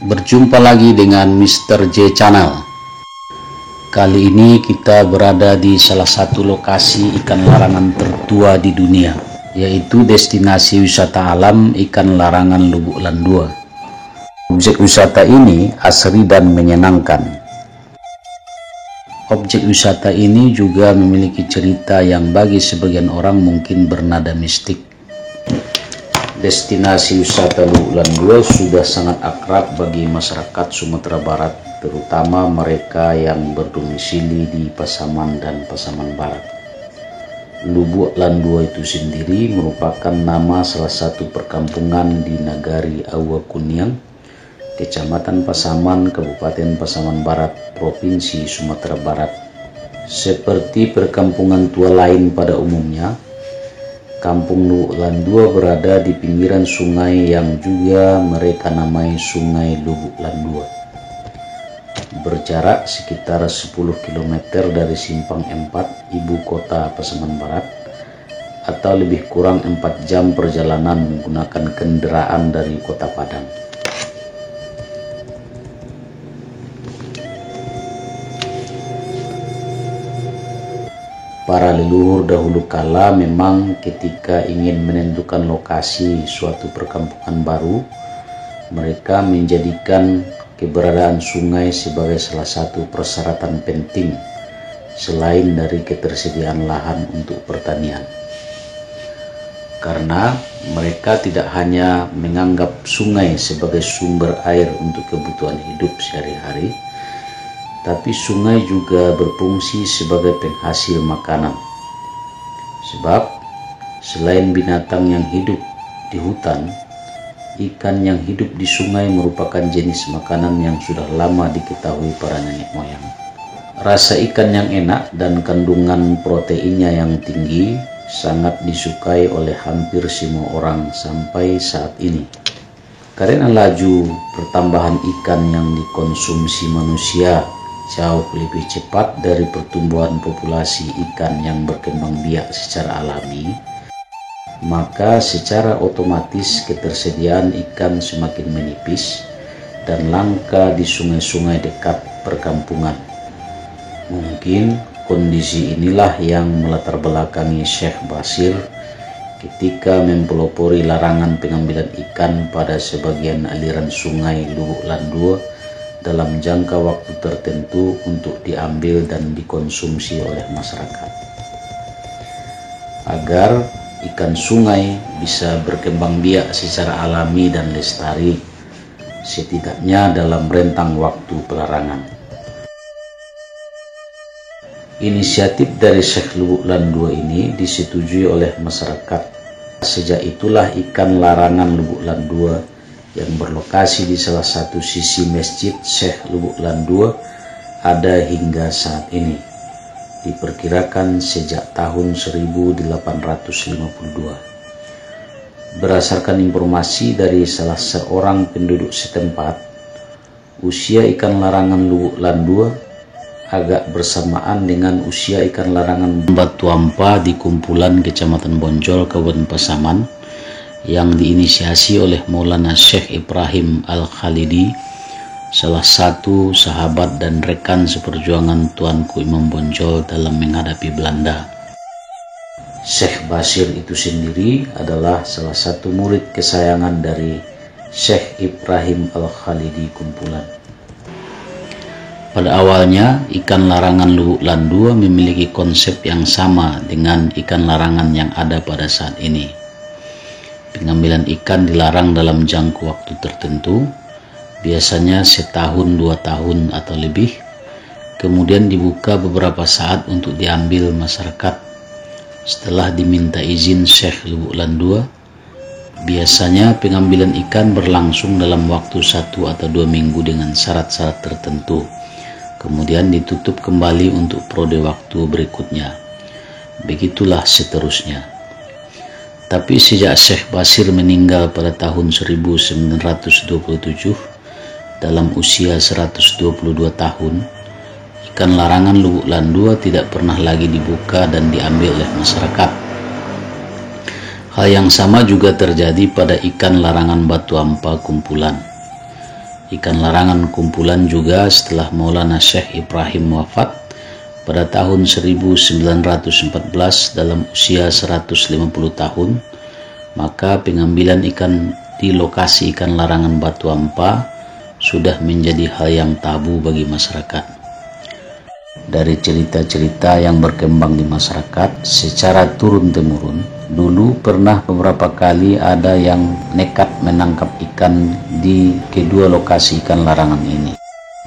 Berjumpa lagi dengan Mr. J Channel. Kali ini kita berada di salah satu lokasi ikan larangan tertua di dunia, yaitu destinasi wisata alam ikan larangan Lubuk Landua. Objek wisata ini asri dan menyenangkan. Objek wisata ini juga memiliki cerita yang bagi sebagian orang mungkin bernada mistik. Destinasi wisata Lubuk Landua sudah sangat akrab bagi masyarakat Sumatera Barat, terutama mereka yang berdomisili di Pasaman dan Pasaman Barat. Lubuk Landua itu sendiri merupakan nama salah satu perkampungan di Nagari Awa Kuniang, Kecamatan Pasaman, Kabupaten Pasaman Barat, Provinsi Sumatera Barat. Seperti perkampungan tua lain pada umumnya, Kampung Lubuk Landua berada di pinggiran sungai yang juga mereka namai Sungai Lubuk Landua. Berjarak sekitar 10 km dari Simpang 4, ibu kota Pasaman Barat, atau lebih kurang 4 jam perjalanan menggunakan kendaraan dari Kota Padang. Para leluhur dahulu kala memang ketika ingin menentukan lokasi suatu perkampungan baru, mereka menjadikan keberadaan sungai sebagai salah satu persyaratan penting selain dari ketersediaan lahan untuk pertanian. Karena mereka tidak hanya menganggap sungai sebagai sumber air untuk kebutuhan hidup sehari-hari, tapi sungai juga berfungsi sebagai penghasil makanan. Sebab selain binatang yang hidup di hutan, ikan yang hidup di sungai merupakan jenis makanan yang sudah lama diketahui para nenek moyang. Rasa ikan yang enak dan kandungan proteinnya yang tinggi sangat disukai oleh hampir semua orang sampai saat ini. Karena laju pertambahan ikan yang dikonsumsi manusia jauh lebih cepat dari pertumbuhan populasi ikan yang berkembang biak secara alami, maka secara otomatis ketersediaan ikan semakin menipis dan langka di sungai-sungai dekat perkampungan. Mungkin kondisi inilah yang melatar belakangi Syekh Basir ketika mempelopori larangan pengambilan ikan pada sebagian aliran sungai Lubuk Landua dalam jangka waktu tertentu untuk diambil dan dikonsumsi oleh masyarakat. Agar ikan sungai bisa berkembang biak secara alami dan lestari, setidaknya dalam rentang waktu pelarangan. Inisiatif dari Syekh Lubuk Landua ini disetujui oleh masyarakat. Sejak itulah ikan larangan Lubuk Landua yang berlokasi di salah satu sisi Masjid Syekh Lubuk Landua ada hingga saat ini. Diperkirakan sejak tahun 1852. Berdasarkan informasi dari salah seorang penduduk setempat, usia ikan larangan Lubuk Landua agak bersamaan dengan usia ikan larangan Batu Ampa di Kumpulan Kecamatan Bonjol, Kabupaten Pasaman, yang diinisiasi oleh Maulana Syekh Ibrahim Al-Khalidi, salah satu sahabat dan rekan seperjuangan Tuanku Imam Bonjol dalam menghadapi Belanda. Syekh Basir itu sendiri adalah salah satu murid kesayangan dari Syekh Ibrahim Al-Khalidi Kumpulan. Pada awalnya, ikan larangan Lubuk Landua memiliki konsep yang sama dengan ikan larangan yang ada pada saat ini. Pengambilan ikan dilarang dalam jangka waktu tertentu, biasanya setahun, 2 tahun atau lebih, kemudian dibuka beberapa saat untuk diambil masyarakat. Setelah diminta izin Syekh Lubuk Landua, biasanya pengambilan ikan berlangsung dalam waktu 1 atau 2 minggu dengan syarat-syarat tertentu, kemudian ditutup kembali untuk periode waktu berikutnya. Begitulah seterusnya. Tapi sejak Syekh Basir meninggal pada tahun 1927 dalam usia 122 tahun, ikan larangan Lubuk Landua tidak pernah lagi dibuka dan diambil oleh masyarakat. Hal yang sama juga terjadi pada ikan larangan Batu Ampa Kumpulan. Ikan larangan kumpulan juga setelah Maulana Syekh Ibrahim wafat pada tahun 1914 dalam usia 150 tahun, maka pengambilan ikan di lokasi ikan larangan Batu Ampa sudah menjadi hal yang tabu bagi masyarakat. Dari cerita-cerita yang berkembang di masyarakat secara turun-temurun, dulu pernah beberapa kali ada yang nekat menangkap ikan di kedua lokasi ikan larangan ini.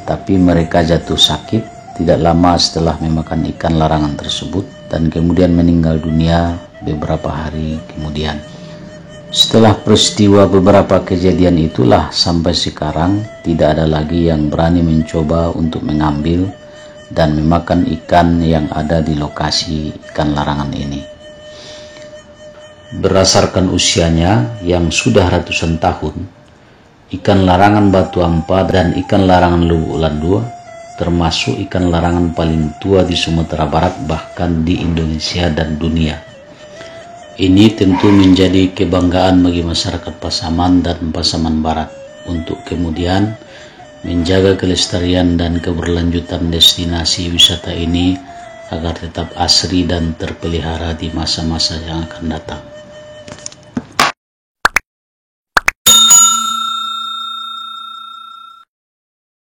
Tapi mereka jatuh sakit tidak lama setelah memakan ikan larangan tersebut dan kemudian meninggal dunia beberapa hari kemudian. Setelah peristiwa beberapa kejadian itulah sampai sekarang tidak ada lagi yang berani mencoba untuk mengambil dan memakan ikan yang ada di lokasi ikan larangan ini. Berdasarkan usianya yang sudah ratusan tahun, ikan larangan Batu Ampa dan ikan larangan Lubuk Landua termasuk ikan larangan paling tua di Sumatera Barat, bahkan di Indonesia dan dunia. Ini tentu menjadi kebanggaan bagi masyarakat Pasaman dan Pasaman Barat untuk kemudian menjaga kelestarian dan keberlanjutan destinasi wisata ini agar tetap asri dan terpelihara di masa-masa yang akan datang.